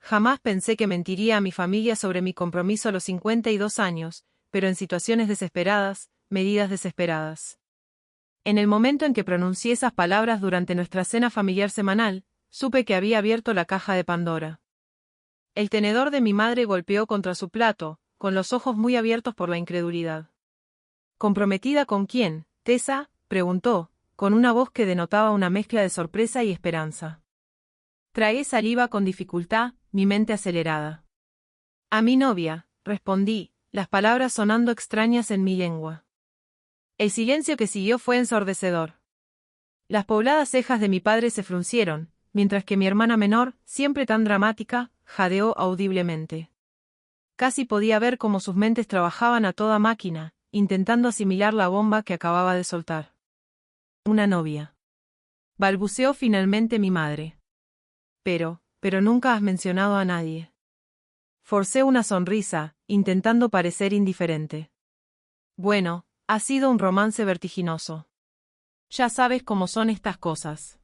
Jamás pensé que mentiría a mi familia sobre mi compromiso a los 52 años, pero en situaciones desesperadas, medidas desesperadas. En el momento en que pronuncié esas palabras durante nuestra cena familiar semanal, supe que había abierto la caja de Pandora. El tenedor de mi madre golpeó contra su plato, con los ojos muy abiertos por la incredulidad. ¿Comprometida con quién, Tessa?, preguntó, con una voz que denotaba una mezcla de sorpresa y esperanza. Tragué saliva con dificultad, mi mente acelerada. A mi novia, respondí, las palabras sonando extrañas en mi lengua. El silencio que siguió fue ensordecedor. Las pobladas cejas de mi padre se fruncieron, mientras que mi hermana menor, siempre tan dramática, jadeó audiblemente. Casi podía ver cómo sus mentes trabajaban a toda máquina, intentando asimilar la bomba que acababa de soltar. Una novia. Balbuceó finalmente mi madre. Pero nunca has mencionado a nadie. Forcé una sonrisa, intentando parecer indiferente. Bueno, ha sido un romance vertiginoso. Ya sabes cómo son estas cosas.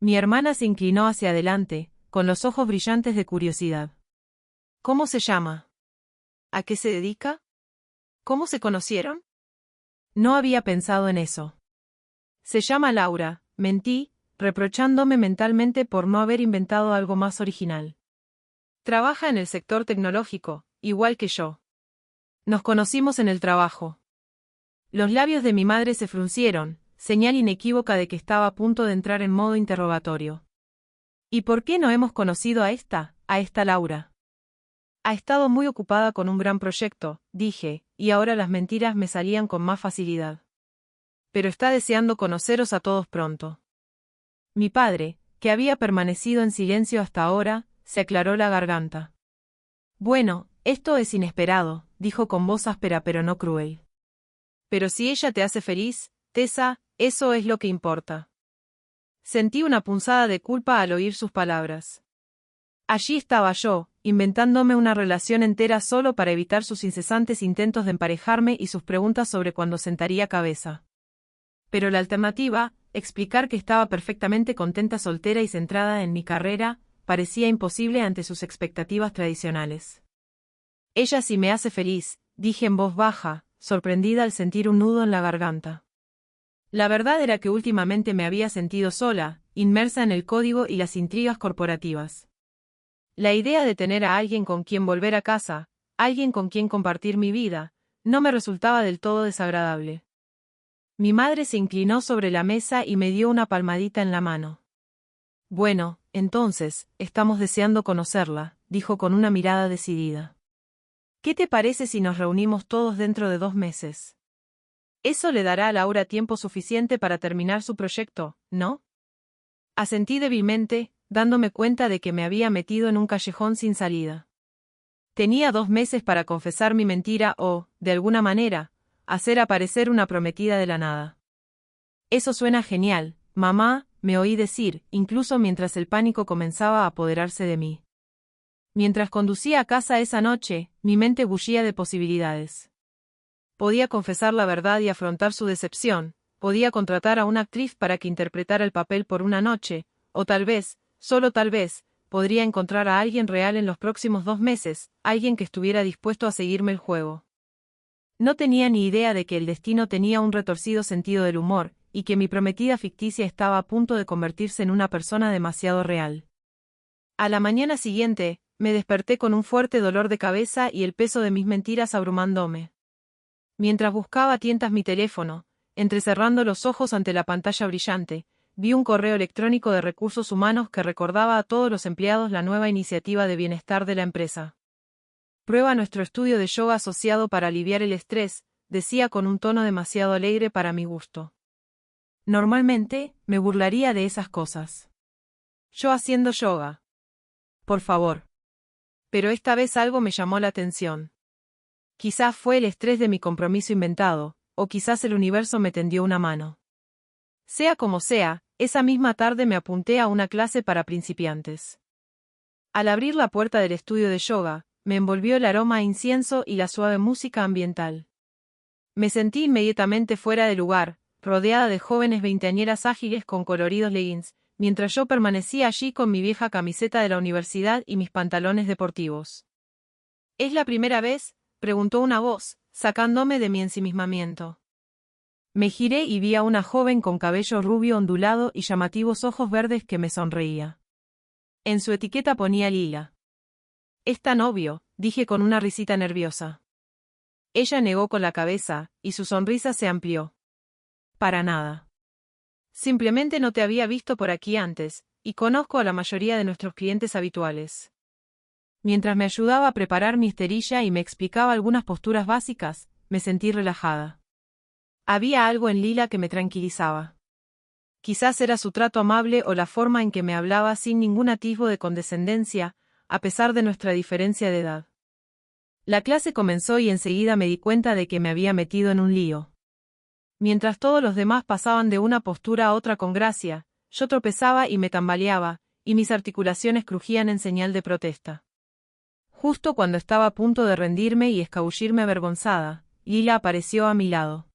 Mi hermana se inclinó hacia adelante, con los ojos brillantes de curiosidad. ¿Cómo se llama? ¿A qué se dedica? ¿Cómo se conocieron? No había pensado en eso. Se llama Laura, mentí, reprochándome mentalmente por no haber inventado algo más original. Trabaja en el sector tecnológico, igual que yo. Nos conocimos en el trabajo. Los labios de mi madre se fruncieron, señal inequívoca de que estaba a punto de entrar en modo interrogatorio. ¿Y por qué no hemos conocido a esta Laura? Ha estado muy ocupada con un gran proyecto, dije, y ahora las mentiras me salían con más facilidad. Pero está deseando conoceros a todos pronto. Mi padre, que había permanecido en silencio hasta ahora, se aclaró la garganta. Bueno, esto es inesperado, dijo con voz áspera pero no cruel. Pero si ella te hace feliz, Tessa, eso es lo que importa. Sentí una punzada de culpa al oír sus palabras. Allí estaba yo, inventándome una relación entera solo para evitar sus incesantes intentos de emparejarme y sus preguntas sobre cuándo sentaría cabeza. Pero la alternativa, explicar que estaba perfectamente contenta soltera y centrada en mi carrera, parecía imposible ante sus expectativas tradicionales. Ella sí me hace feliz, dije en voz baja, sorprendida al sentir un nudo en la garganta. La verdad era que últimamente me había sentido sola, inmersa en el código y las intrigas corporativas. La idea de tener a alguien con quien volver a casa, alguien con quien compartir mi vida, no me resultaba del todo desagradable. Mi madre se inclinó sobre la mesa y me dio una palmadita en la mano. Bueno, entonces, estamos deseando conocerla, dijo con una mirada decidida. ¿Qué te parece si nos reunimos todos dentro de 2 meses? Eso le dará a Laura tiempo suficiente para terminar su proyecto, ¿no? Asentí débilmente, dándome cuenta de que me había metido en un callejón sin salida. Tenía 2 meses para confesar mi mentira o, de alguna manera, hacer aparecer una prometida de la nada. Eso suena genial, mamá, me oí decir, incluso mientras el pánico comenzaba a apoderarse de mí. Mientras conducía a casa esa noche, mi mente bullía de posibilidades. Podía confesar la verdad y afrontar su decepción, podía contratar a una actriz para que interpretara el papel por una noche, o tal vez, solo tal vez, podría encontrar a alguien real en los próximos 2 meses, alguien que estuviera dispuesto a seguirme el juego. No tenía ni idea de que el destino tenía un retorcido sentido del humor, y que mi prometida ficticia estaba a punto de convertirse en una persona demasiado real. A la mañana siguiente, me desperté con un fuerte dolor de cabeza y el peso de mis mentiras abrumándome. Mientras buscaba a tientas mi teléfono, entrecerrando los ojos ante la pantalla brillante, vi un correo electrónico de recursos humanos que recordaba a todos los empleados la nueva iniciativa de bienestar de la empresa. Prueba nuestro estudio de yoga asociado para aliviar el estrés, decía con un tono demasiado alegre para mi gusto. Normalmente, me burlaría de esas cosas. Yo haciendo yoga. Por favor. Pero esta vez algo me llamó la atención. Quizás fue el estrés de mi compromiso inventado, o quizás el universo me tendió una mano. Sea como sea, esa misma tarde me apunté a una clase para principiantes. Al abrir la puerta del estudio de yoga, me envolvió el aroma a incienso y la suave música ambiental. Me sentí inmediatamente fuera de lugar, rodeada de jóvenes veinteañeras ágiles con coloridos leggings, mientras yo permanecía allí con mi vieja camiseta de la universidad y mis pantalones deportivos. ¿Es la primera vez?, preguntó una voz, sacándome de mi ensimismamiento. Me giré y vi a una joven con cabello rubio ondulado y llamativos ojos verdes que me sonreía. En su etiqueta ponía Lila. «Es tan obvio», dije con una risita nerviosa. Ella negó con la cabeza, y su sonrisa se amplió. «Para nada. Simplemente no te había visto por aquí antes, y conozco a la mayoría de nuestros clientes habituales». Mientras me ayudaba a preparar mi esterilla y me explicaba algunas posturas básicas, me sentí relajada. Había algo en Lila que me tranquilizaba. Quizás era su trato amable o la forma en que me hablaba sin ningún atisbo de condescendencia, a pesar de nuestra diferencia de edad. La clase comenzó y enseguida me di cuenta de que me había metido en un lío. Mientras todos los demás pasaban de una postura a otra con gracia, yo tropezaba y me tambaleaba, y mis articulaciones crujían en señal de protesta. Justo cuando estaba a punto de rendirme y escabullirme avergonzada, Lila apareció a mi lado.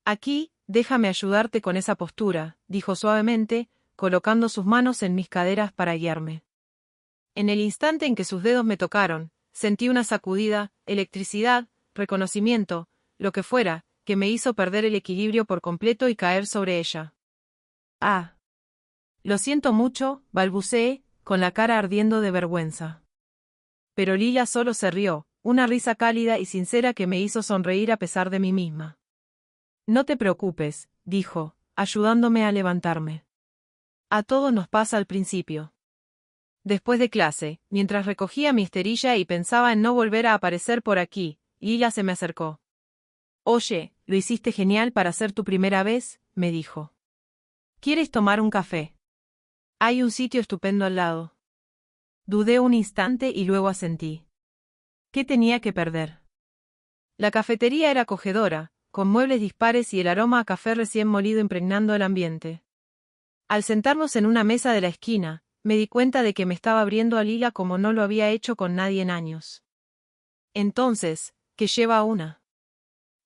«Aquí, déjame ayudarte con esa postura», dijo suavemente, colocando sus manos en mis caderas para guiarme. En el instante en que sus dedos me tocaron, sentí una sacudida, electricidad, reconocimiento, lo que fuera, que me hizo perder el equilibrio por completo y caer sobre ella. «Ah. Lo siento mucho», balbuceé, con la cara ardiendo de vergüenza. Pero Lila solo se rió, una risa cálida y sincera que me hizo sonreír a pesar de mí misma. «No te preocupes», dijo, ayudándome a levantarme. «A todos nos pasa al principio». Después de clase, mientras recogía mi esterilla y pensaba en no volver a aparecer por aquí, Lila se me acercó. «Oye, lo hiciste genial para ser tu primera vez», me dijo. «¿Quieres tomar un café? Hay un sitio estupendo al lado». Dudé un instante y luego asentí. ¿Qué tenía que perder? La cafetería era acogedora, con muebles dispares y el aroma a café recién molido impregnando el ambiente. Al sentarnos en una mesa de la esquina, me di cuenta de que me estaba abriendo a Lila como no lo había hecho con nadie en años. «Entonces, ¿qué lleva a una?»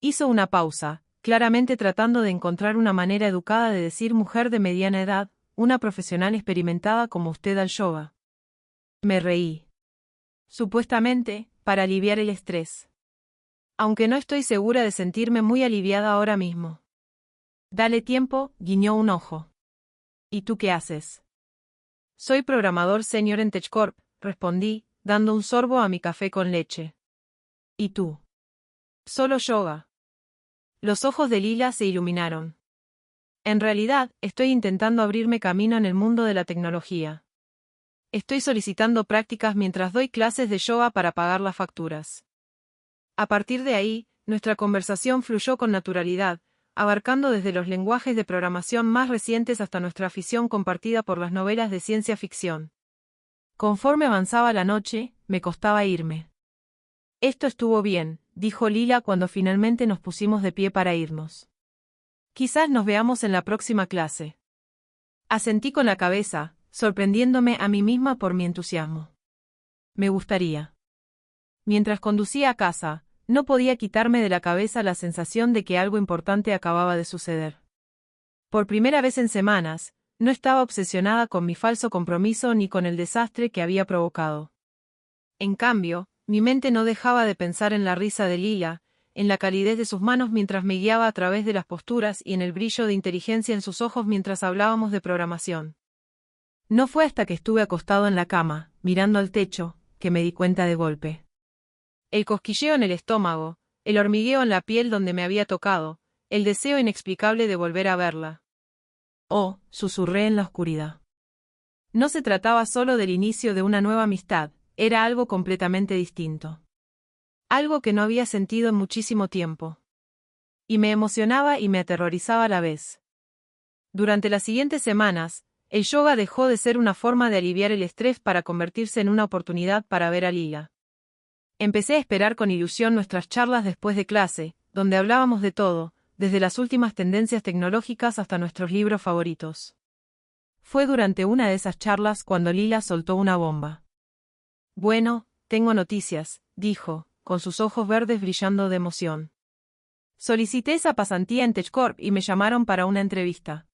Hizo una pausa, claramente tratando de encontrar una manera educada de decir mujer de mediana edad, una profesional experimentada como usted al yoga. Me reí. Supuestamente, para aliviar el estrés. Aunque no estoy segura de sentirme muy aliviada ahora mismo. «Dale tiempo», guiñó un ojo. «¿Y tú qué haces?» «Soy programador senior en TechCorp», respondí, dando un sorbo a mi café con leche. «¿Y tú?» «Solo yoga». Los ojos de Lila se iluminaron. «En realidad, estoy intentando abrirme camino en el mundo de la tecnología. Estoy solicitando prácticas mientras doy clases de yoga para pagar las facturas». A partir de ahí, nuestra conversación fluyó con naturalidad, abarcando desde los lenguajes de programación más recientes hasta nuestra afición compartida por las novelas de ciencia ficción. Conforme avanzaba la noche, me costaba irme. «Esto estuvo bien», dijo Lila cuando finalmente nos pusimos de pie para irnos. «Quizás nos veamos en la próxima clase». Asentí con la cabeza, sorprendiéndome a mí misma por mi entusiasmo. «Me gustaría». Mientras conducía a casa, no podía quitarme de la cabeza la sensación de que algo importante acababa de suceder. Por primera vez en semanas, no estaba obsesionada con mi falso compromiso ni con el desastre que había provocado. En cambio, mi mente no dejaba de pensar en la risa de Lila, en la calidez de sus manos mientras me guiaba a través de las posturas y en el brillo de inteligencia en sus ojos mientras hablábamos de programación. No fue hasta que estuve acostado en la cama, mirando al techo, que me di cuenta de golpe. El cosquilleo en el estómago, el hormigueo en la piel donde me había tocado, el deseo inexplicable de volver a verla. «Oh», susurré en la oscuridad. No se trataba solo del inicio de una nueva amistad, era algo completamente distinto. Algo que no había sentido en muchísimo tiempo. Y me emocionaba y me aterrorizaba a la vez. Durante las siguientes semanas, el yoga dejó de ser una forma de aliviar el estrés para convertirse en una oportunidad para ver a Lila. Empecé a esperar con ilusión nuestras charlas después de clase, donde hablábamos de todo, desde las últimas tendencias tecnológicas hasta nuestros libros favoritos. Fue durante una de esas charlas cuando Lila soltó una bomba. «Bueno, tengo noticias», dijo, con sus ojos verdes brillando de emoción. «Solicité esa pasantía en TechCorp y me llamaron para una entrevista».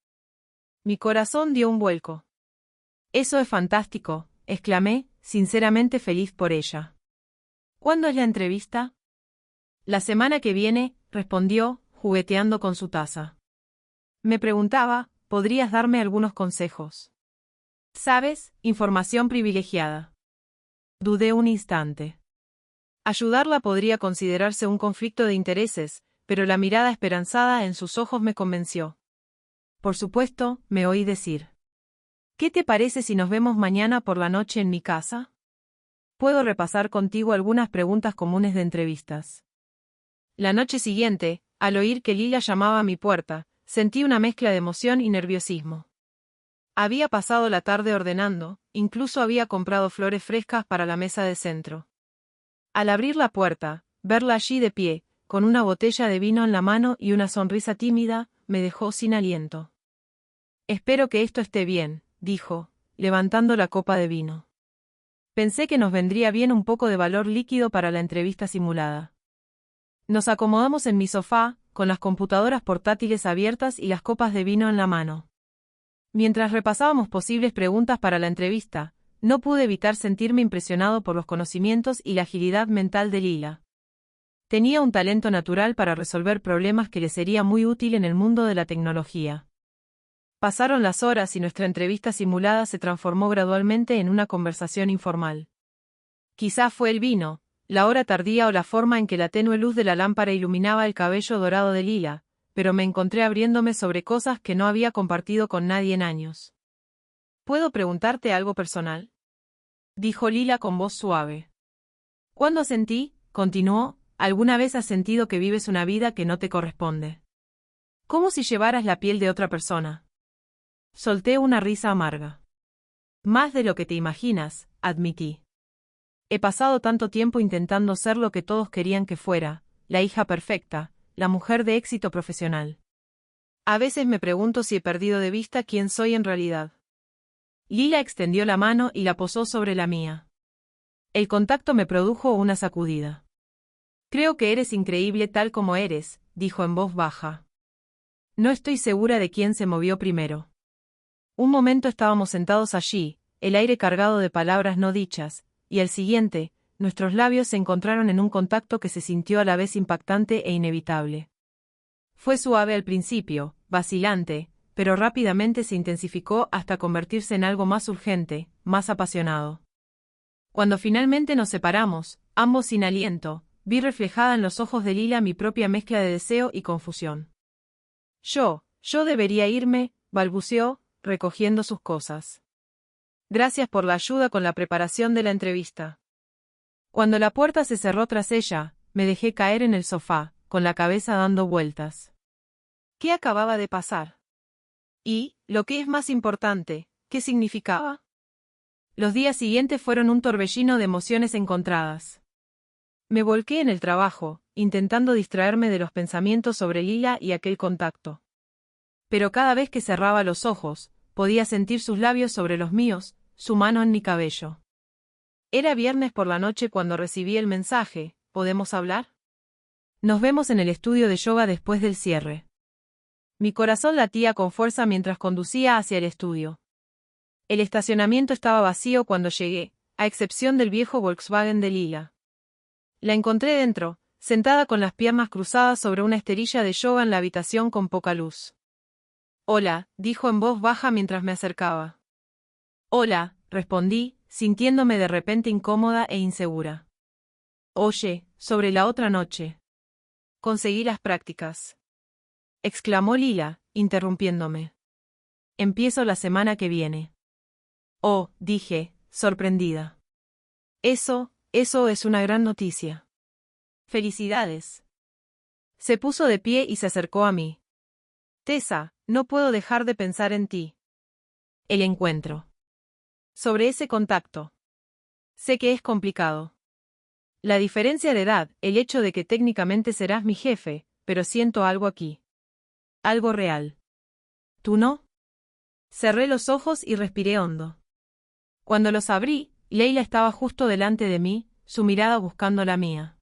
Mi corazón dio un vuelco. Eso es fantástico, exclamé, sinceramente feliz por ella. ¿Cuándo es la entrevista? La semana que viene, respondió, jugueteando con su taza. Me preguntaba, ¿podrías darme algunos consejos? ¿Sabes? Información privilegiada. Dudé un instante. Ayudarla podría considerarse un conflicto de intereses, pero la mirada esperanzada en sus ojos me convenció. Por supuesto, me oí decir. ¿Qué te parece si nos vemos mañana por la noche en mi casa? Puedo repasar contigo algunas preguntas comunes de entrevistas. La noche siguiente, al oír que Lila llamaba a mi puerta, sentí una mezcla de emoción y nerviosismo. Había pasado la tarde ordenando, incluso había comprado flores frescas para la mesa de centro. Al abrir la puerta, verla allí de pie, con una botella de vino en la mano y una sonrisa tímida, me dejó sin aliento. Espero que esto esté bien, dijo, levantando la copa de vino. Pensé que nos vendría bien un poco de valor líquido para la entrevista simulada. Nos acomodamos en mi sofá, con las computadoras portátiles abiertas y las copas de vino en la mano. Mientras repasábamos posibles preguntas para la entrevista, no pude evitar sentirme impresionado por los conocimientos y la agilidad mental de Lila. Tenía un talento natural para resolver problemas que le sería muy útil en el mundo de la tecnología. Pasaron las horas y nuestra entrevista simulada se transformó gradualmente en una conversación informal. Quizá fue el vino, la hora tardía o la forma en que la tenue luz de la lámpara iluminaba el cabello dorado de Lila, pero me encontré abriéndome sobre cosas que no había compartido con nadie en años. ¿Puedo preguntarte algo personal? Dijo Lila con voz suave. ¿Cuándo sentí, continuó, alguna vez has sentido que vives una vida que no te corresponde? Como si llevaras la piel de otra persona. Solté una risa amarga. Más de lo que te imaginas, admití. He pasado tanto tiempo intentando ser lo que todos querían que fuera, la hija perfecta, la mujer de éxito profesional. A veces me pregunto si he perdido de vista quién soy en realidad. Lila extendió la mano y la posó sobre la mía. El contacto me produjo una sacudida. Creo que eres increíble tal como eres, dijo en voz baja. No estoy segura de quién se movió primero. Un momento estábamos sentados allí, el aire cargado de palabras no dichas, y al siguiente, nuestros labios se encontraron en un contacto que se sintió a la vez impactante e inevitable. Fue suave al principio, vacilante, pero rápidamente se intensificó hasta convertirse en algo más urgente, más apasionado. Cuando finalmente nos separamos, ambos sin aliento, vi reflejada en los ojos de Lila mi propia mezcla de deseo y confusión. Yo debería irme, balbuceó, recogiendo sus cosas. Gracias por la ayuda con la preparación de la entrevista. Cuando la puerta se cerró tras ella, me dejé caer en el sofá, con la cabeza dando vueltas. ¿Qué acababa de pasar? Y, lo que es más importante, ¿qué significaba? Los días siguientes fueron un torbellino de emociones encontradas. Me volqué en el trabajo, intentando distraerme de los pensamientos sobre Lila y aquel contacto. Pero cada vez que cerraba los ojos, podía sentir sus labios sobre los míos, su mano en mi cabello. Era viernes por la noche cuando recibí el mensaje, ¿podemos hablar? Nos vemos en el estudio de yoga después del cierre. Mi corazón latía con fuerza mientras conducía hacia el estudio. El estacionamiento estaba vacío cuando llegué, a excepción del viejo Volkswagen de Lila. La encontré dentro, sentada con las piernas cruzadas sobre una esterilla de yoga en la habitación con poca luz. Hola, dijo en voz baja mientras me acercaba. Hola, respondí, sintiéndome de repente incómoda e insegura. Oye, sobre la otra noche. Conseguí las prácticas. Exclamó Lila, interrumpiéndome. Empiezo la semana que viene. Oh, dije, sorprendida. Eso es una gran noticia. Felicidades. Se puso de pie y se acercó a mí. Tessa, no puedo dejar de pensar en ti. El encuentro. Sobre ese contacto. Sé que es complicado. La diferencia de edad, el hecho de que técnicamente serás mi jefe, pero siento algo aquí. Algo real. ¿Tú no? Cerré los ojos y respiré hondo. Cuando los abrí, Leila estaba justo delante de mí, su mirada buscando la mía.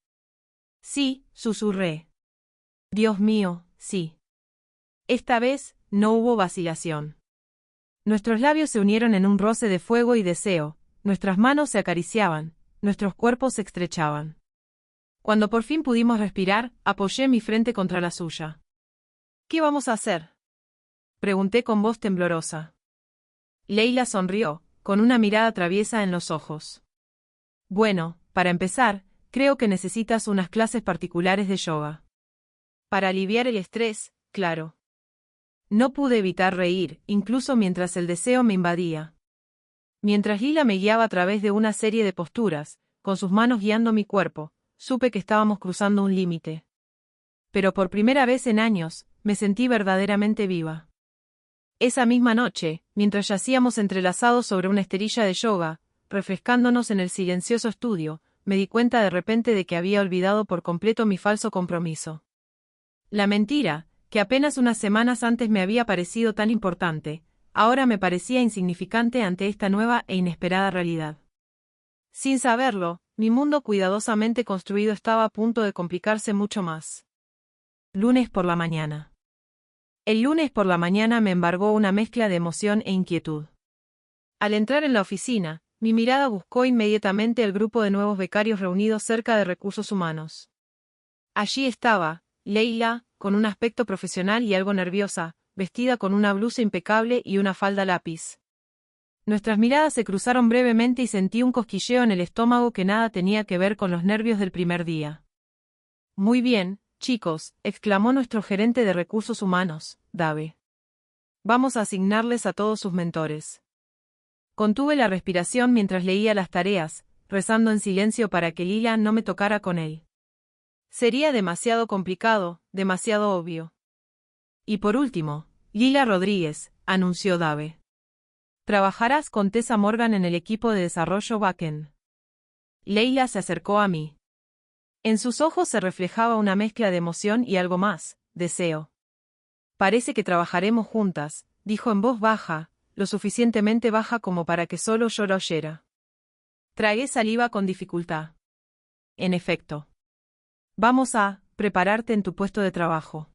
Sí, susurré. Dios mío, sí. Esta vez, no hubo vacilación. Nuestros labios se unieron en un roce de fuego y deseo, nuestras manos se acariciaban, nuestros cuerpos se estrechaban. Cuando por fin pudimos respirar, apoyé mi frente contra la suya. ¿Qué vamos a hacer?, pregunté con voz temblorosa. Leila sonrió, con una mirada traviesa en los ojos. Bueno, para empezar, creo que necesitas unas clases particulares de yoga. Para aliviar el estrés, claro. No pude evitar reír, incluso mientras el deseo me invadía. Mientras Lila me guiaba a través de una serie de posturas, con sus manos guiando mi cuerpo, supe que estábamos cruzando un límite. Pero por primera vez en años, me sentí verdaderamente viva. Esa misma noche, mientras yacíamos entrelazados sobre una esterilla de yoga, refrescándonos en el silencioso estudio, me di cuenta de repente de que había olvidado por completo mi falso compromiso. La mentira, que apenas unas semanas antes me había parecido tan importante, ahora me parecía insignificante ante esta nueva e inesperada realidad. Sin saberlo, mi mundo cuidadosamente construido estaba a punto de complicarse mucho más. Lunes por la mañana. El lunes por la mañana me embargó una mezcla de emoción e inquietud. Al entrar en la oficina, mi mirada buscó inmediatamente el grupo de nuevos becarios reunidos cerca de Recursos Humanos. Allí estaba, Leila, con un aspecto profesional y algo nerviosa, vestida con una blusa impecable y una falda lápiz. Nuestras miradas se cruzaron brevemente y sentí un cosquilleo en el estómago que nada tenía que ver con los nervios del primer día. Muy bien, chicos, exclamó nuestro gerente de Recursos Humanos, Dave. Vamos a asignarles a todos sus mentores. Contuve la respiración mientras leía las tareas, rezando en silencio para que Lila no me tocara con él. Sería demasiado complicado, demasiado obvio. Y por último, Lila Rodríguez, anunció Dave. Trabajarás con Tessa Morgan en el equipo de desarrollo backend. Leila se acercó a mí. En sus ojos se reflejaba una mezcla de emoción y algo más, deseo. Parece que trabajaremos juntas, dijo en voz baja, lo suficientemente baja como para que solo yo lo oyera. Tragué saliva con dificultad. En efecto. Vamos a prepararte en tu puesto de trabajo.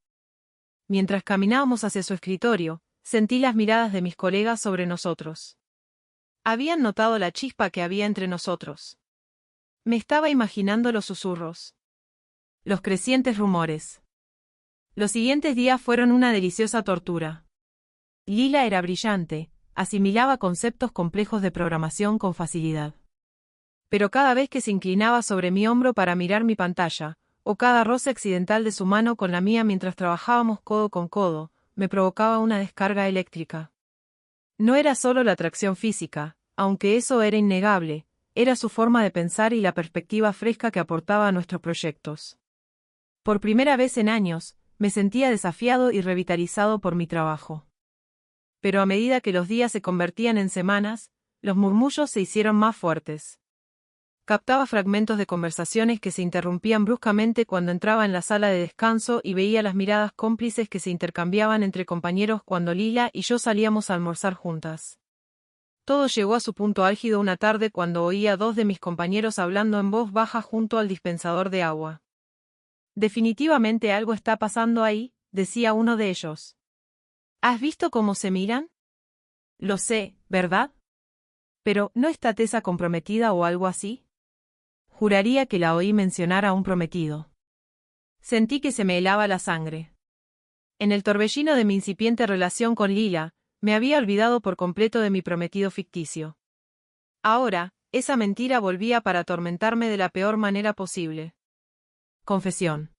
Mientras caminábamos hacia su escritorio, sentí las miradas de mis colegas sobre nosotros. Habían notado la chispa que había entre nosotros. Me estaba imaginando los susurros. Los crecientes rumores. Los siguientes días fueron una deliciosa tortura. Lila era brillante, asimilaba conceptos complejos de programación con facilidad. Pero cada vez que se inclinaba sobre mi hombro para mirar mi pantalla, o cada roce accidental de su mano con la mía mientras trabajábamos codo con codo, me provocaba una descarga eléctrica. No era solo la atracción física, aunque eso era innegable, era su forma de pensar y la perspectiva fresca que aportaba a nuestros proyectos. Por primera vez en años, me sentía desafiado y revitalizado por mi trabajo. Pero a medida que los días se convertían en semanas, los murmullos se hicieron más fuertes. Captaba fragmentos de conversaciones que se interrumpían bruscamente cuando entraba en la sala de descanso y veía las miradas cómplices que se intercambiaban entre compañeros cuando Lila y yo salíamos a almorzar juntas. Todo llegó a su punto álgido una tarde cuando oí a dos de mis compañeros hablando en voz baja junto al dispensador de agua. Definitivamente algo está pasando ahí, decía uno de ellos. ¿Has visto cómo se miran? Lo sé, ¿verdad? Pero, ¿no está Tessa comprometida o algo así? Juraría que la oí mencionar a un prometido. Sentí que se me helaba la sangre. En el torbellino de mi incipiente relación con Lila, me había olvidado por completo de mi prometido ficticio. Ahora, esa mentira volvía para atormentarme de la peor manera posible. Confesión.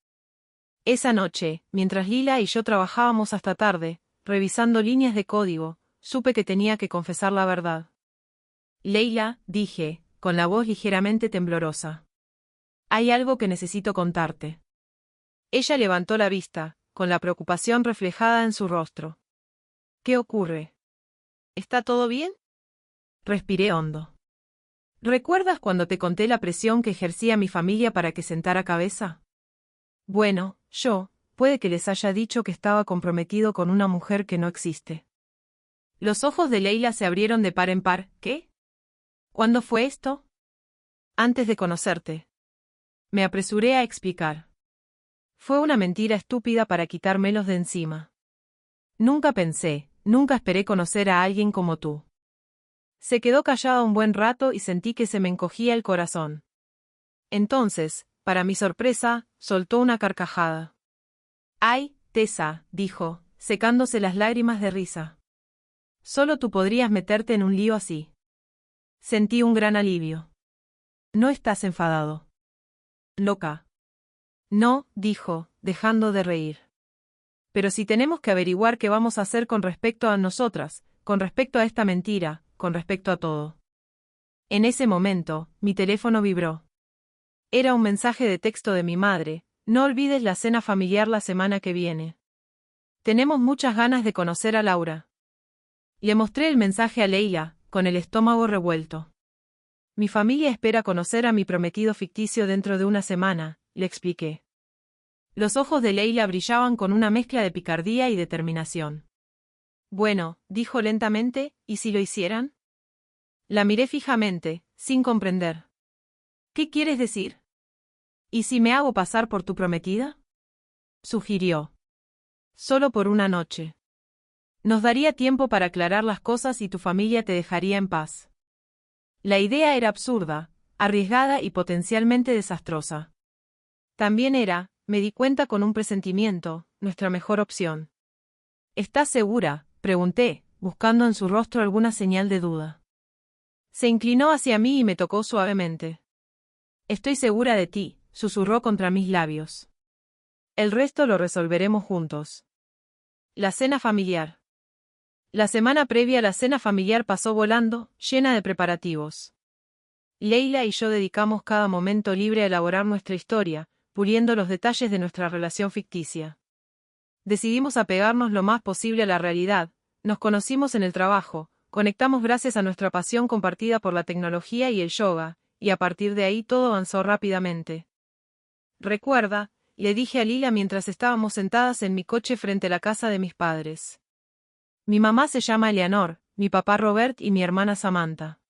Esa noche, mientras Lila y yo trabajábamos hasta tarde, revisando líneas de código, supe que tenía que confesar la verdad. Leila, dije, con la voz ligeramente temblorosa. Hay algo que necesito contarte. Ella levantó la vista, con la preocupación reflejada en su rostro. ¿Qué ocurre? ¿Está todo bien? Respiré hondo. ¿Recuerdas cuando te conté la presión que ejercía mi familia para que sentara cabeza? Bueno, puede que les haya dicho que estaba comprometido con una mujer que no existe. Los ojos de Leila se abrieron de par en par. ¿Qué? ¿Cuándo fue esto? Antes de conocerte. Me apresuré a explicar. Fue una mentira estúpida para quitármelos de encima. Nunca pensé, nunca esperé conocer a alguien como tú. Se quedó callada un buen rato y sentí que se me encogía el corazón. Entonces, para mi sorpresa, soltó una carcajada. «Ay, Tessa», dijo, secándose las lágrimas de risa. «Solo tú podrías meterte en un lío así». Sentí un gran alivio. «¿No estás enfadado?» «Loca». «No», dijo, dejando de reír. «Pero si tenemos que averiguar qué vamos a hacer con respecto a nosotras, con respecto a esta mentira, con respecto a todo». En ese momento, mi teléfono vibró. Era un mensaje de texto de mi madre: «No olvides la cena familiar la semana que viene. Tenemos muchas ganas de conocer a Laura». Le mostré el mensaje a Leila, con el estómago revuelto. «Mi familia espera conocer a mi prometido ficticio dentro de una semana», le expliqué. Los ojos de Leila brillaban con una mezcla de picardía y determinación. «Bueno», dijo lentamente, «¿y si lo hicieran?» La miré fijamente, sin comprender. «¿Qué quieres decir?» «¿Y si me hago pasar por tu prometida?», sugirió. «Solo por una noche. Nos daría tiempo para aclarar las cosas y tu familia te dejaría en paz». La idea era absurda, arriesgada y potencialmente desastrosa. También era, me di cuenta con un presentimiento, nuestra mejor opción. «¿Estás segura?», pregunté, buscando en su rostro alguna señal de duda. Se inclinó hacia mí y me tocó suavemente. «Estoy segura de ti», susurró contra mis labios. «El resto lo resolveremos juntos». La cena familiar. La semana previa a la cena familiar pasó volando, llena de preparativos. Leila y yo dedicamos cada momento libre a elaborar nuestra historia, puliendo los detalles de nuestra relación ficticia. Decidimos apegarnos lo más posible a la realidad, nos conocimos en el trabajo, conectamos gracias a nuestra pasión compartida por la tecnología y el yoga, y a partir de ahí todo avanzó rápidamente. «Recuerda», le dije a Lila mientras estábamos sentadas en mi coche frente a la casa de mis padres. «Mi mamá se llama Eleanor, mi papá Robert y mi hermana Samantha.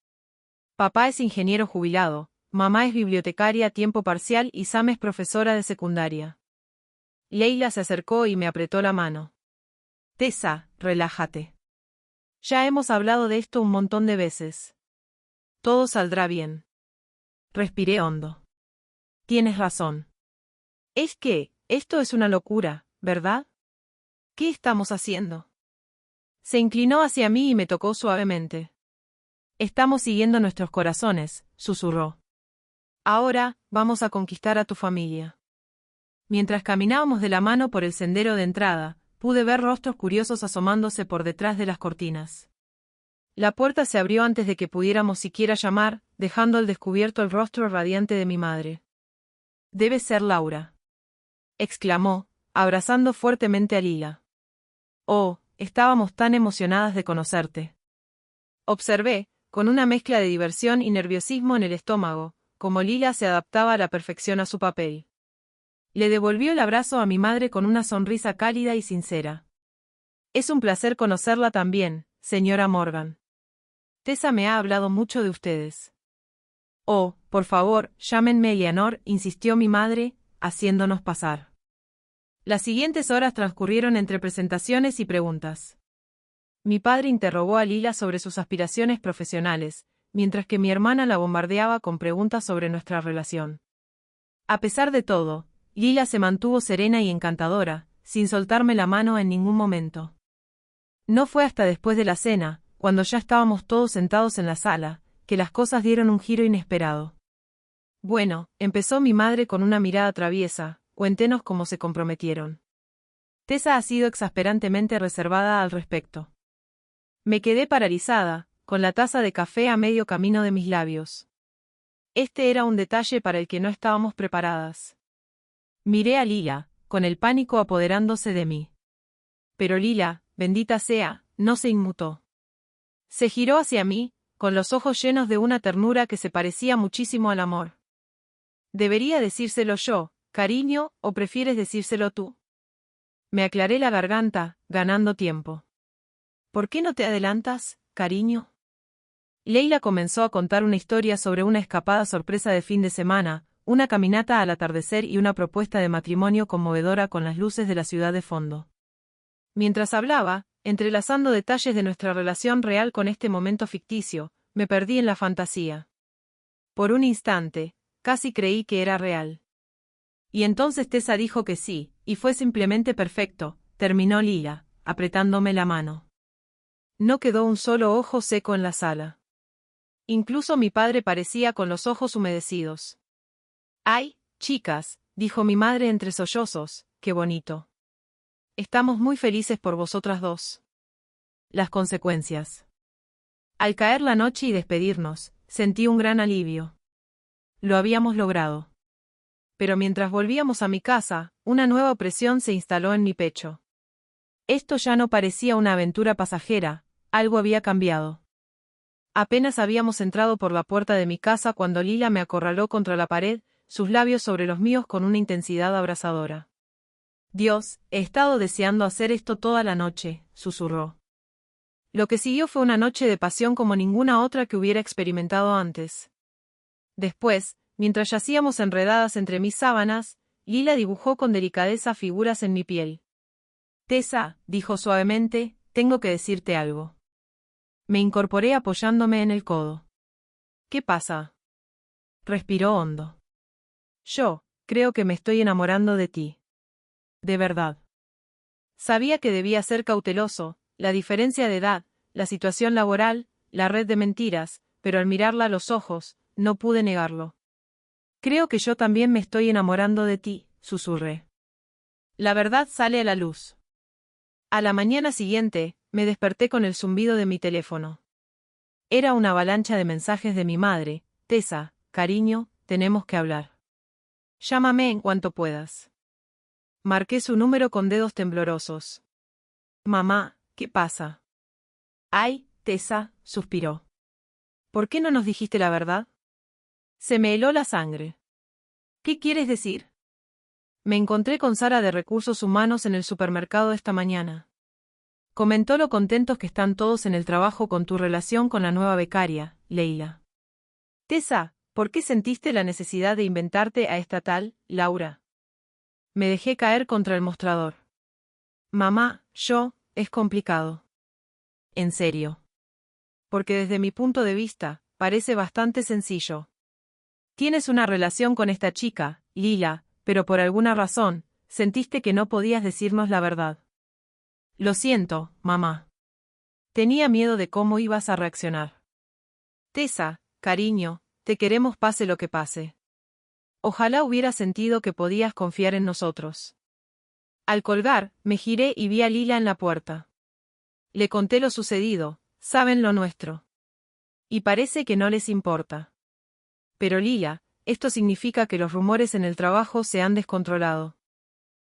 Papá es ingeniero jubilado, mamá es bibliotecaria a tiempo parcial y Sam es profesora de secundaria». Leila se acercó y me apretó la mano. «Tessa, relájate. Ya hemos hablado de esto un montón de veces. Todo saldrá bien». Respiré hondo. «Tienes razón. Es que, esto es una locura, ¿verdad? ¿Qué estamos haciendo?». Se inclinó hacia mí y me tocó suavemente. «Estamos siguiendo nuestros corazones», susurró. «Ahora, vamos a conquistar a tu familia». Mientras caminábamos de la mano por el sendero de entrada, pude ver rostros curiosos asomándose por detrás de las cortinas. La puerta se abrió antes de que pudiéramos siquiera llamar, dejando al descubierto el rostro radiante de mi madre. «Debe ser Laura», exclamó, abrazando fuertemente a Lila. «Oh, estábamos tan emocionadas de conocerte». Observé, con una mezcla de diversión y nerviosismo en el estómago, cómo Lila se adaptaba a la perfección a su papel. Le devolvió el abrazo a mi madre con una sonrisa cálida y sincera. «Es un placer conocerla también, señora Morgan. Tessa me ha hablado mucho de ustedes». «Oh, por favor, llámenme Eleanor», insistió mi madre, haciéndonos pasar. Las siguientes horas transcurrieron entre presentaciones y preguntas. Mi padre interrogó a Lila sobre sus aspiraciones profesionales, mientras que mi hermana la bombardeaba con preguntas sobre nuestra relación. A pesar de todo, Lila se mantuvo serena y encantadora, sin soltarme la mano en ningún momento. No fue hasta después de la cena, cuando ya estábamos todos sentados en la sala, que las cosas dieron un giro inesperado. «Bueno», empezó mi madre con una mirada traviesa, «cuéntenos cómo se comprometieron». Tessa ha sido exasperantemente reservada al respecto. Me quedé paralizada, con la taza de café a medio camino de mis labios. Este era un detalle para el que no estábamos preparadas. Miré a Lila, con el pánico apoderándose de mí. Pero Lila, bendita sea, no se inmutó. Se giró hacia mí, con los ojos llenos de una ternura que se parecía muchísimo al amor. «¿Debería decírselo yo, cariño, o prefieres decírselo tú?». Me aclaré la garganta, ganando tiempo. «¿Por qué no te adelantas, cariño?». Leila comenzó a contar una historia sobre una escapada sorpresa de fin de semana, una caminata al atardecer y una propuesta de matrimonio conmovedora con las luces de la ciudad de fondo. Mientras hablaba, entrelazando detalles de nuestra relación real con este momento ficticio, me perdí en la fantasía. Por un instante, casi creí que era real. Y entonces Tessa dijo que sí, y fue simplemente perfecto, terminó Lila, apretándome la mano. No quedó un solo ojo seco en la sala. Incluso mi padre parecía con los ojos humedecidos. «Ay, chicas», dijo mi madre entre sollozos, «qué bonito. Estamos muy felices por vosotras dos». Las consecuencias. Al caer la noche y despedirnos, sentí un gran alivio. Lo habíamos logrado. Pero mientras volvíamos a mi casa, una nueva opresión se instaló en mi pecho. Esto ya no parecía una aventura pasajera, algo había cambiado. Apenas habíamos entrado por la puerta de mi casa cuando Lila me acorraló contra la pared, sus labios sobre los míos con una intensidad abrasadora. «Dios, he estado deseando hacer esto toda la noche», susurró. Lo que siguió fue una noche de pasión como ninguna otra que hubiera experimentado antes. Después, mientras yacíamos enredadas entre mis sábanas, Lila dibujó con delicadeza figuras en mi piel. «Tessa», dijo suavemente, «tengo que decirte algo». Me incorporé apoyándome en el codo. «¿Qué pasa?». Respiró hondo. «Yo, creo que me estoy enamorando de ti. De verdad». Sabía que debía ser cauteloso, la diferencia de edad, la situación laboral, la red de mentiras, pero al mirarla a los ojos, no pude negarlo. «Creo que yo también me estoy enamorando de ti», susurré. La verdad sale a la luz. A la mañana siguiente, me desperté con el zumbido de mi teléfono. Era una avalancha de mensajes de mi madre. «Tessa, cariño, tenemos que hablar. Llámame en cuanto puedas». Marqué su número con dedos temblorosos. «Mamá, ¿qué pasa?». «Ay, Tessa», suspiró. «¿Por qué no nos dijiste la verdad?». Se me heló la sangre. «¿Qué quieres decir?». «Me encontré con Sara de Recursos Humanos en el supermercado esta mañana. Comentó lo contentos que están todos en el trabajo con tu relación con la nueva becaria, Leila». «Tessa, ¿por qué sentiste la necesidad de inventarte a esta tal, Laura?». Me dejé caer contra el mostrador. «Mamá, es complicado». «¿En serio?». «Porque desde mi punto de vista, parece bastante sencillo. Tienes una relación con esta chica, Lila, pero por alguna razón, sentiste que no podías decirnos la verdad». «Lo siento, mamá. Tenía miedo de cómo ibas a reaccionar». «Tessa, cariño, te queremos pase lo que pase. Ojalá hubiera sentido que podías confiar en nosotros». Al colgar, me giré y vi a Lila en la puerta. Le conté lo sucedido, saben lo nuestro. Y parece que no les importa. «Pero Lila, esto significa que los rumores en el trabajo se han descontrolado».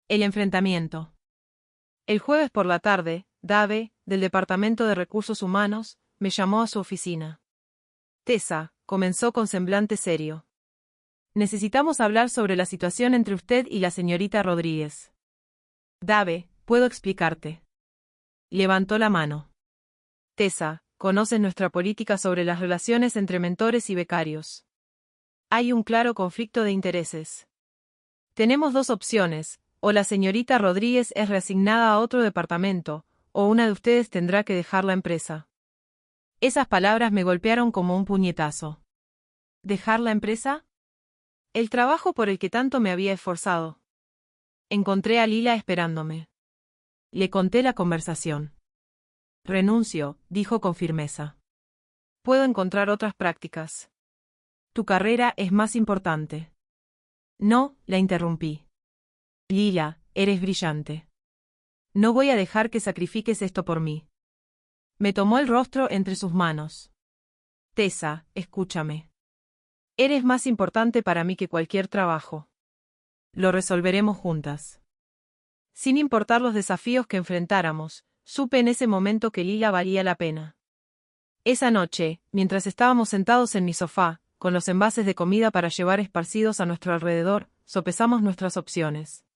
El enfrentamiento. El jueves por la tarde, Dave, del Departamento de Recursos Humanos, me llamó a su oficina. «Tessa», comenzó con semblante serio. «Necesitamos hablar sobre la situación entre usted y la señorita Rodríguez». «Dave, puedo explicarte». Levantó la mano. «Tessa, conoces nuestra política sobre las relaciones entre mentores y becarios. Hay un claro conflicto de intereses. Tenemos dos opciones, o la señorita Rodríguez es reasignada a otro departamento, o una de ustedes tendrá que dejar la empresa». Esas palabras me golpearon como un puñetazo. ¿Dejar la empresa? El trabajo por el que tanto me había esforzado. Encontré a Lila esperándome. Le conté la conversación. «Renuncio», dijo con firmeza. «Puedo encontrar otras prácticas. Tu carrera es más importante». «No», la interrumpí. «Lila, eres brillante. No voy a dejar que sacrifiques esto por mí». Me tomó el rostro entre sus manos. «Tessa, escúchame. Eres más importante para mí que cualquier trabajo. Lo resolveremos juntas». Sin importar los desafíos que enfrentáramos, supe en ese momento que Lila valía la pena. Esa noche, mientras estábamos sentados en mi sofá, con los envases de comida para llevar esparcidos a nuestro alrededor, sopesamos nuestras opciones.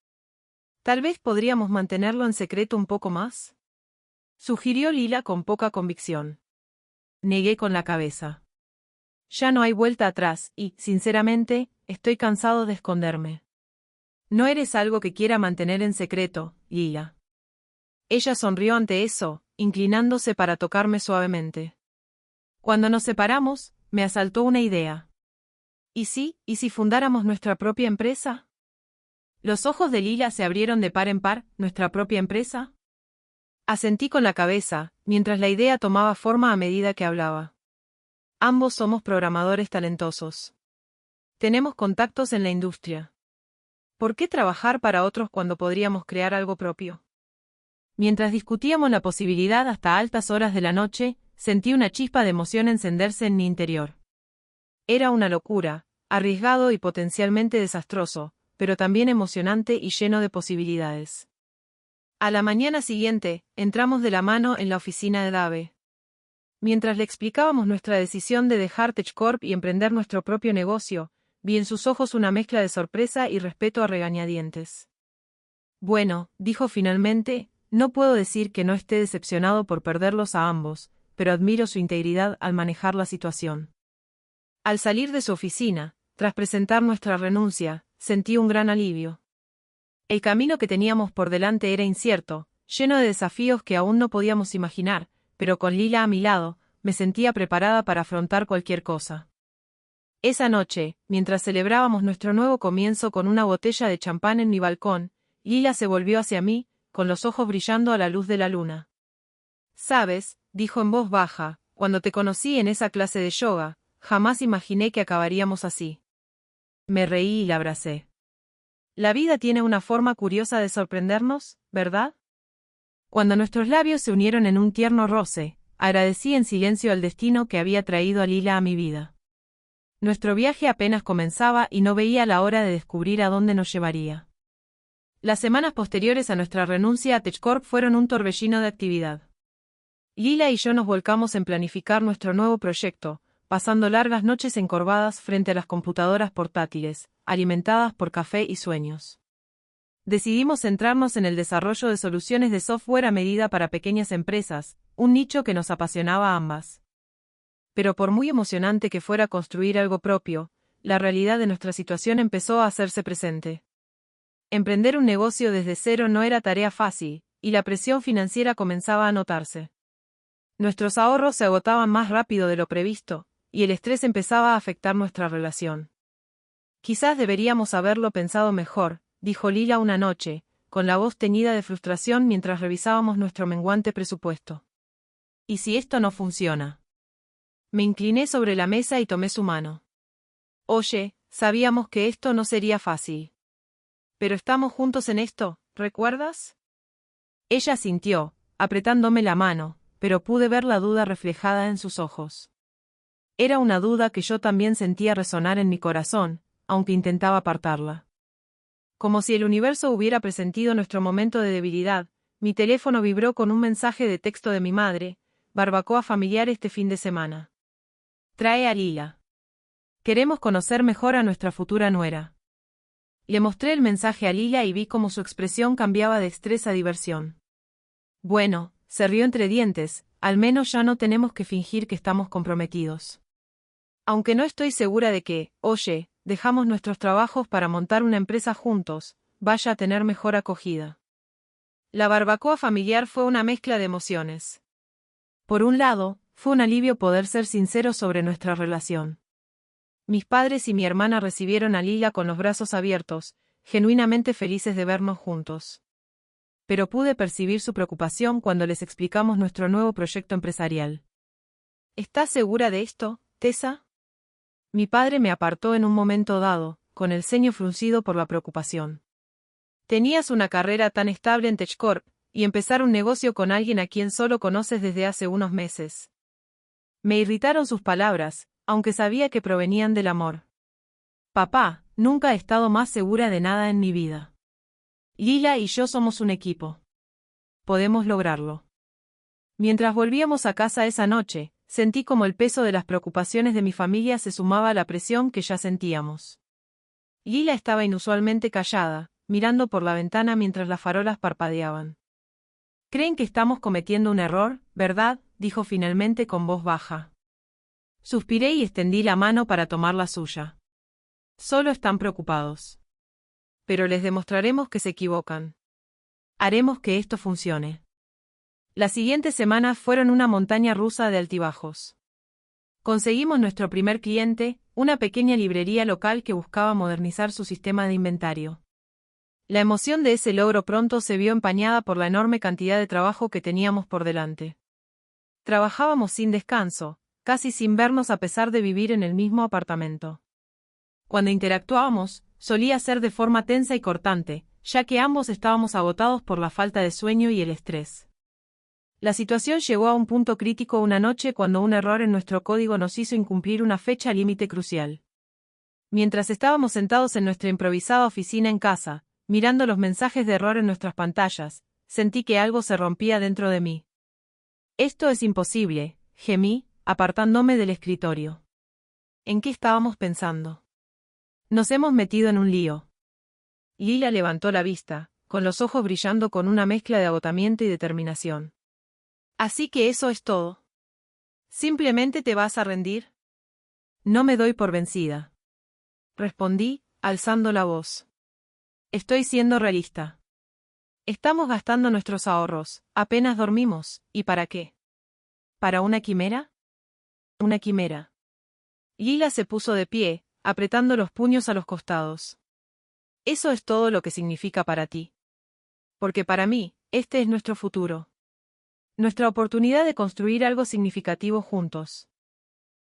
«Tal vez podríamos mantenerlo en secreto un poco más», sugirió Lila con poca convicción. Negué con la cabeza. Ya no hay vuelta atrás y, sinceramente, estoy cansado de esconderme. «No eres algo que quiera mantener en secreto, Lila». Ella sonrió ante eso, inclinándose para tocarme suavemente. Cuando nos separamos, me asaltó una idea. ¿Y si fundáramos nuestra propia empresa? Los ojos de Lila se abrieron de par en par. ¿Nuestra propia empresa? Asentí con la cabeza, mientras la idea tomaba forma a medida que hablaba. Ambos somos programadores talentosos. Tenemos contactos en la industria. ¿Por qué trabajar para otros cuando podríamos crear algo propio? Mientras discutíamos la posibilidad hasta altas horas de la noche, sentí una chispa de emoción encenderse en mi interior. Era una locura, arriesgado y potencialmente desastroso, pero también emocionante y lleno de posibilidades. A la mañana siguiente, entramos de la mano en la oficina de Dave. Mientras le explicábamos nuestra decisión de dejar TechCorp y emprender nuestro propio negocio, vi en sus ojos una mezcla de sorpresa y respeto a regañadientes. Bueno, dijo finalmente, no puedo decir que no esté decepcionado por perderlos a ambos, pero admiro su integridad al manejar la situación. Al salir de su oficina, tras presentar nuestra renuncia, sentí un gran alivio. El camino que teníamos por delante era incierto, lleno de desafíos que aún no podíamos imaginar, pero con Lila a mi lado, me sentía preparada para afrontar cualquier cosa. Esa noche, mientras celebrábamos nuestro nuevo comienzo con una botella de champán en mi balcón, Lila se volvió hacia mí, con los ojos brillando a la luz de la luna. «Sabes», dijo en voz baja, «cuando te conocí en esa clase de yoga, jamás imaginé que acabaríamos así». Me reí y la abracé. La vida tiene una forma curiosa de sorprendernos, ¿verdad? Cuando nuestros labios se unieron en un tierno roce, agradecí en silencio al destino que había traído a Lila a mi vida. Nuestro viaje apenas comenzaba y no veía la hora de descubrir a dónde nos llevaría. Las semanas posteriores a nuestra renuncia a TechCorp fueron un torbellino de actividad. Lila y yo nos volcamos en planificar nuestro nuevo proyecto, pasando largas noches encorvadas frente a las computadoras portátiles, alimentadas por café y sueños. Decidimos centrarnos en el desarrollo de soluciones de software a medida para pequeñas empresas, un nicho que nos apasionaba a ambas. Pero por muy emocionante que fuera construir algo propio, la realidad de nuestra situación empezó a hacerse presente. Emprender un negocio desde cero no era tarea fácil, y la presión financiera comenzaba a notarse. Nuestros ahorros se agotaban más rápido de lo previsto, y el estrés empezaba a afectar nuestra relación. Quizás deberíamos haberlo pensado mejor, dijo Lila una noche, con la voz teñida de frustración mientras revisábamos nuestro menguante presupuesto. ¿Y si esto no funciona? Me incliné sobre la mesa y tomé su mano. Oye, sabíamos que esto no sería fácil. Pero estamos juntos en esto, ¿recuerdas? Ella asintió, apretándome la mano, pero pude ver la duda reflejada en sus ojos. Era una duda que yo también sentía resonar en mi corazón, aunque intentaba apartarla. Como si el universo hubiera presentido nuestro momento de debilidad, mi teléfono vibró con un mensaje de texto de mi madre: barbacoa familiar este fin de semana. Trae a Lila. Queremos conocer mejor a nuestra futura nuera. Le mostré el mensaje a Lila y vi cómo su expresión cambiaba de estrés a diversión. Bueno, se rió entre dientes, al menos ya no tenemos que fingir que estamos comprometidos. Aunque no estoy segura de que, oye, dejamos nuestros trabajos para montar una empresa juntos, vaya a tener mejor acogida. La barbacoa familiar fue una mezcla de emociones. Por un lado, fue un alivio poder ser sinceros sobre nuestra relación. Mis padres y mi hermana recibieron a Lila con los brazos abiertos, genuinamente felices de vernos juntos. Pero pude percibir su preocupación cuando les explicamos nuestro nuevo proyecto empresarial. ¿Estás segura de esto, Tessa? Mi padre me apartó en un momento dado, con el ceño fruncido por la preocupación. Tenías una carrera tan estable en TechCorp, y empezar un negocio con alguien a quien solo conoces desde hace unos meses. Me irritaron sus palabras, aunque sabía que provenían del amor. Papá, nunca he estado más segura de nada en mi vida. Lila y yo somos un equipo. Podemos lograrlo. Mientras volvíamos a casa esa noche, sentí como el peso de las preocupaciones de mi familia se sumaba a la presión que ya sentíamos. Lila estaba inusualmente callada, mirando por la ventana mientras las farolas parpadeaban. «Creen que estamos cometiendo un error, ¿verdad?», dijo finalmente con voz baja. Suspiré y extendí la mano para tomar la suya. «Solo están preocupados. Pero les demostraremos que se equivocan. Haremos que esto funcione». Las siguientes semanas fueron una montaña rusa de altibajos. Conseguimos nuestro primer cliente, una pequeña librería local que buscaba modernizar su sistema de inventario. La emoción de ese logro pronto se vio empañada por la enorme cantidad de trabajo que teníamos por delante. Trabajábamos sin descanso, casi sin vernos a pesar de vivir en el mismo apartamento. Cuando interactuábamos, solía ser de forma tensa y cortante, ya que ambos estábamos agotados por la falta de sueño y el estrés. La situación llegó a un punto crítico una noche cuando un error en nuestro código nos hizo incumplir una fecha límite crucial. Mientras estábamos sentados en nuestra improvisada oficina en casa, mirando los mensajes de error en nuestras pantallas, sentí que algo se rompía dentro de mí. Esto es imposible, gemí, apartándome del escritorio. ¿En qué estábamos pensando? Nos hemos metido en un lío. Lila levantó la vista, con los ojos brillando con una mezcla de agotamiento y determinación. Así que eso es todo. ¿Simplemente te vas a rendir? No me doy por vencida. Respondí, alzando la voz. Estoy siendo realista. Estamos gastando nuestros ahorros, apenas dormimos, ¿y para qué? ¿Para una quimera? Una quimera. Lila se puso de pie, apretando los puños a los costados. Eso es todo lo que significa para ti. Porque para mí, este es nuestro futuro. Nuestra oportunidad de construir algo significativo juntos.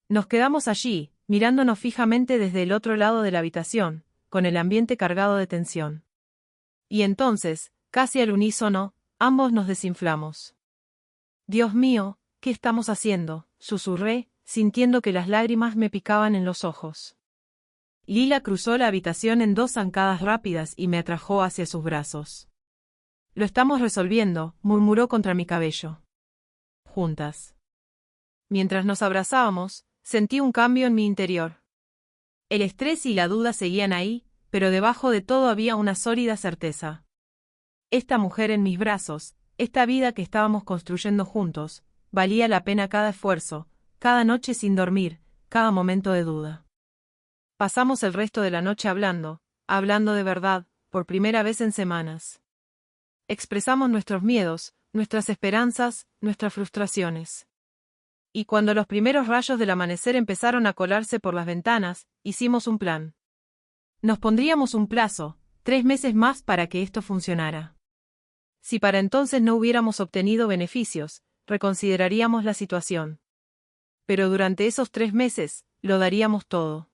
Nos quedamos allí, mirándonos fijamente desde el otro lado de la habitación, con el ambiente cargado de tensión. Y entonces, casi al unísono, ambos nos desinflamos. Dios mío, ¿qué estamos haciendo?, susurré, sintiendo que las lágrimas me picaban en los ojos. Lila cruzó la habitación en 2 zancadas rápidas y me atrajo hacia sus brazos. Lo estamos resolviendo, murmuró contra mi cabello. Juntas. Mientras nos abrazábamos, sentí un cambio en mi interior. El estrés y la duda seguían ahí, pero debajo de todo había una sólida certeza. Esta mujer en mis brazos, esta vida que estábamos construyendo juntos, valía la pena cada esfuerzo, cada noche sin dormir, cada momento de duda. Pasamos el resto de la noche hablando de verdad, por primera vez en semanas. Expresamos nuestros miedos, nuestras esperanzas, nuestras frustraciones. Y cuando los primeros rayos del amanecer empezaron a colarse por las ventanas, hicimos un plan. Nos pondríamos un plazo, 3 meses más para que esto funcionara. Si para entonces no hubiéramos obtenido beneficios, reconsideraríamos la situación. Pero durante esos 3 meses, lo daríamos todo.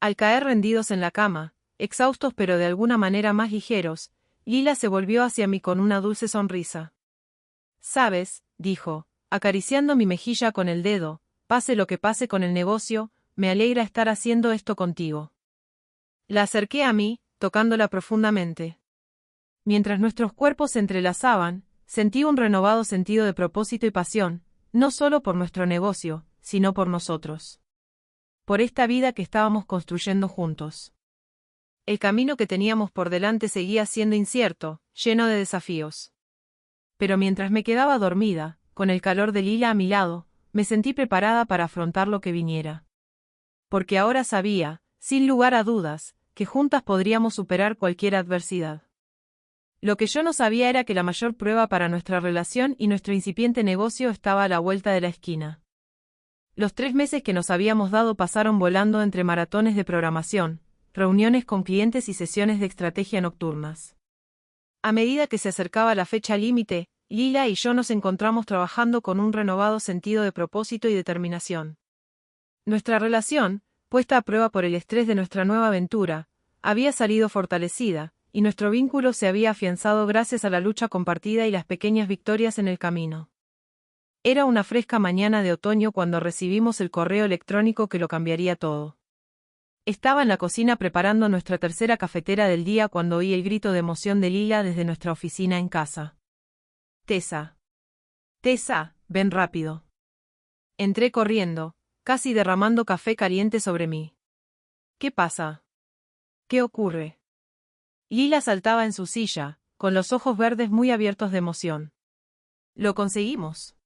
Al caer rendidos en la cama, exhaustos pero de alguna manera más ligeros, Lila se volvió hacia mí con una dulce sonrisa. «Sabes», dijo, acariciando mi mejilla con el dedo, «pase lo que pase con el negocio, me alegra estar haciendo esto contigo». La acerqué a mí, tocándola profundamente. Mientras nuestros cuerpos se entrelazaban, sentí un renovado sentido de propósito y pasión, no solo por nuestro negocio, sino por nosotros. Por esta vida que estábamos construyendo juntos. El camino que teníamos por delante seguía siendo incierto, lleno de desafíos. Pero mientras me quedaba dormida, con el calor de Lila a mi lado, me sentí preparada para afrontar lo que viniera. Porque ahora sabía, sin lugar a dudas, que juntas podríamos superar cualquier adversidad. Lo que yo no sabía era que la mayor prueba para nuestra relación y nuestro incipiente negocio estaba a la vuelta de la esquina. Los 3 meses que nos habíamos dado pasaron volando entre maratones de programación, reuniones con clientes y sesiones de estrategia nocturnas. A medida que se acercaba la fecha límite, Lila y yo nos encontramos trabajando con un renovado sentido de propósito y determinación. Nuestra relación, puesta a prueba por el estrés de nuestra nueva aventura, había salido fortalecida, y nuestro vínculo se había afianzado gracias a la lucha compartida y las pequeñas victorias en el camino. Era una fresca mañana de otoño cuando recibimos el correo electrónico que lo cambiaría todo. Estaba en la cocina preparando nuestra tercera cafetera del día cuando oí el grito de emoción de Lila desde nuestra oficina en casa. «Tessa. Tessa, ven rápido». Entré corriendo, casi derramando café caliente sobre mí. «¿Qué pasa? ¿Qué ocurre?» Lila saltaba en su silla, con los ojos verdes muy abiertos de emoción. «Lo conseguimos.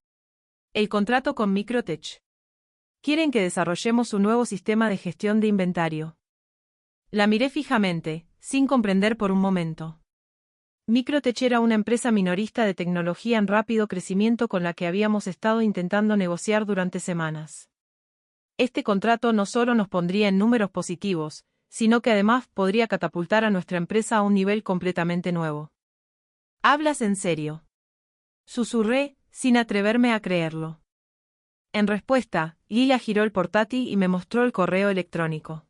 El contrato con Microtech. Quieren que desarrollemos un nuevo sistema de gestión de inventario». La miré fijamente, sin comprender por un momento. Microtech era una empresa minorista de tecnología en rápido crecimiento con la que habíamos estado intentando negociar durante semanas. Este contrato no solo nos pondría en números positivos, sino que además podría catapultar a nuestra empresa a un nivel completamente nuevo. ¿Hablas en serio?, susurré, sin atreverme a creerlo. En respuesta, Lila giró el portátil y me mostró el correo electrónico.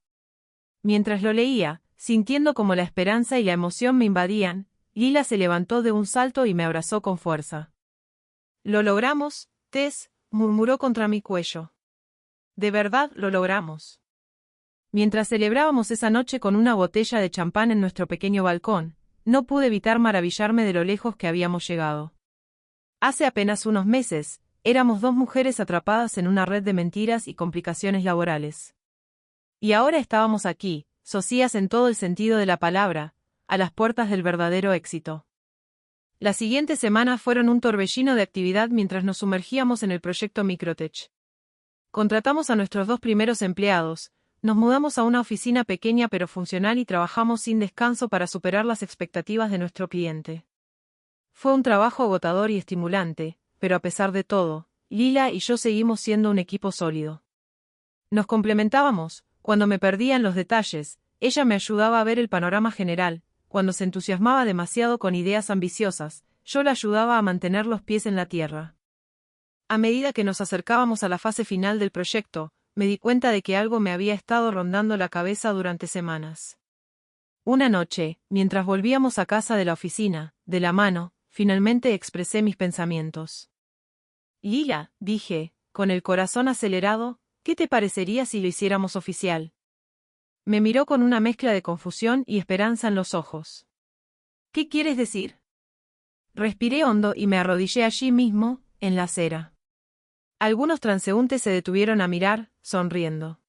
Mientras lo leía, sintiendo como la esperanza y la emoción me invadían, Lila se levantó de un salto y me abrazó con fuerza. «Lo logramos, Tess», murmuró contra mi cuello. «De verdad lo logramos». Mientras celebrábamos esa noche con una botella de champán en nuestro pequeño balcón, no pude evitar maravillarme de lo lejos que habíamos llegado. Hace apenas unos meses, éramos dos mujeres atrapadas en una red de mentiras y complicaciones laborales. Y ahora estábamos aquí, socias en todo el sentido de la palabra, a las puertas del verdadero éxito. Las siguientes semanas fueron un torbellino de actividad mientras nos sumergíamos en el proyecto Microtech. Contratamos a nuestros 2 primeros empleados, nos mudamos a una oficina pequeña pero funcional y trabajamos sin descanso para superar las expectativas de nuestro cliente. Fue un trabajo agotador y estimulante, pero a pesar de todo, Lila y yo seguimos siendo un equipo sólido. Nos complementábamos, cuando me perdía en los detalles, ella me ayudaba a ver el panorama general, cuando se entusiasmaba demasiado con ideas ambiciosas, yo la ayudaba a mantener los pies en la tierra. A medida que nos acercábamos a la fase final del proyecto, me di cuenta de que algo me había estado rondando la cabeza durante semanas. Una noche, mientras volvíamos a casa de la oficina, de la mano, finalmente expresé mis pensamientos. «Lila», dije, con el corazón acelerado, «¿qué te parecería si lo hiciéramos oficial?». Me miró con una mezcla de confusión y esperanza en los ojos. «¿Qué quieres decir?». Respiré hondo y me arrodillé allí mismo, en la acera. Algunos transeúntes se detuvieron a mirar, sonriendo.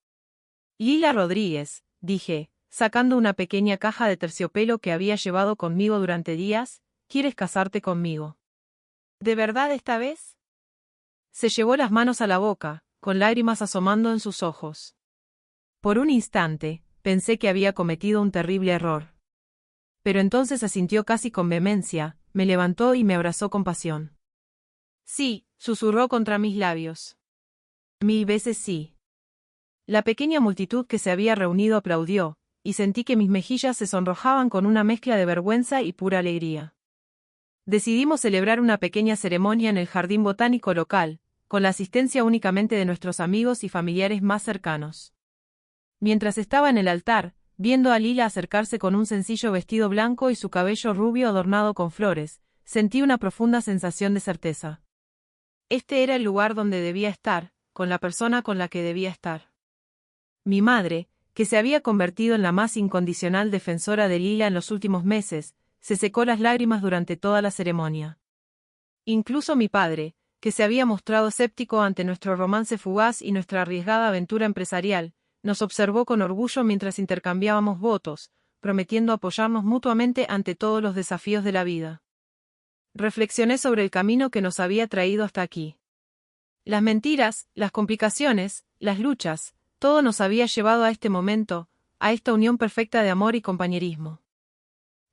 «Lila Rodríguez», dije, sacando una pequeña caja de terciopelo que había llevado conmigo durante días, «¿quieres casarte conmigo?». «¿De verdad esta vez?». Se llevó las manos a la boca, con lágrimas asomando en sus ojos. Por un instante, pensé que había cometido un terrible error. Pero entonces asintió casi con vehemencia, me levantó y me abrazó con pasión. «Sí», susurró contra mis labios. «1000 veces sí». La pequeña multitud que se había reunido aplaudió, y sentí que mis mejillas se sonrojaban con una mezcla de vergüenza y pura alegría. Decidimos celebrar una pequeña ceremonia en el jardín botánico local, con la asistencia únicamente de nuestros amigos y familiares más cercanos. Mientras estaba en el altar, viendo a Lila acercarse con un sencillo vestido blanco y su cabello rubio adornado con flores, sentí una profunda sensación de certeza. Este era el lugar donde debía estar, con la persona con la que debía estar. Mi madre, que se había convertido en la más incondicional defensora de Lila en los últimos meses, se secó las lágrimas durante toda la ceremonia. Incluso mi padre, que se había mostrado escéptico ante nuestro romance fugaz y nuestra arriesgada aventura empresarial, nos observó con orgullo mientras intercambiábamos votos, prometiendo apoyarnos mutuamente ante todos los desafíos de la vida. Reflexioné sobre el camino que nos había traído hasta aquí. Las mentiras, las complicaciones, las luchas, todo nos había llevado a este momento, a esta unión perfecta de amor y compañerismo.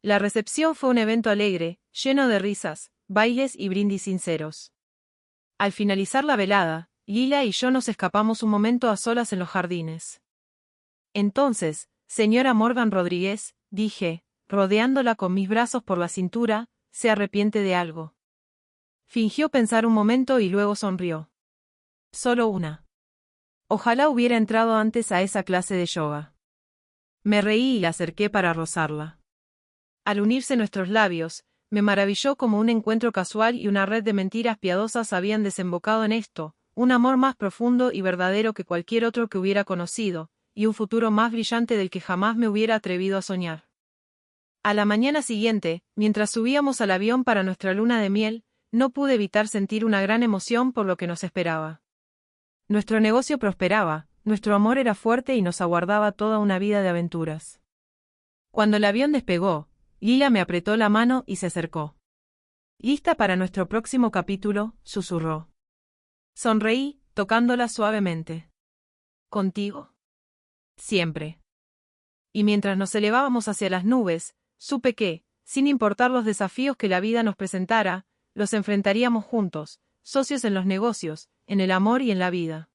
La recepción fue un evento alegre, lleno de risas, bailes y brindis sinceros. Al finalizar la velada, Lila y yo nos escapamos un momento a solas en los jardines. «Entonces, señora Morgan Rodríguez», dije, rodeándola con mis brazos por la cintura, «¿se arrepiente de algo?». Fingió pensar un momento y luego sonrió. «Solo una. Ojalá hubiera entrado antes a esa clase de yoga». Me reí y la acerqué para rozarla. Al unirse nuestros labios, me maravilló como un encuentro casual y una red de mentiras piadosas habían desembocado en esto, un amor más profundo y verdadero que cualquier otro que hubiera conocido, y un futuro más brillante del que jamás me hubiera atrevido a soñar. A la mañana siguiente, mientras subíamos al avión para nuestra luna de miel, no pude evitar sentir una gran emoción por lo que nos esperaba. Nuestro negocio prosperaba, nuestro amor era fuerte y nos aguardaba toda una vida de aventuras. Cuando el avión despegó, Lila me apretó la mano y se acercó. «¿Lista para nuestro próximo capítulo?», susurró. Sonreí, tocándola suavemente. «¿Contigo?». «Siempre». Y mientras nos elevábamos hacia las nubes, supe que, Sin importar los desafíos que la vida nos presentara, los enfrentaríamos juntos, socios en los negocios, en el amor y en la vida.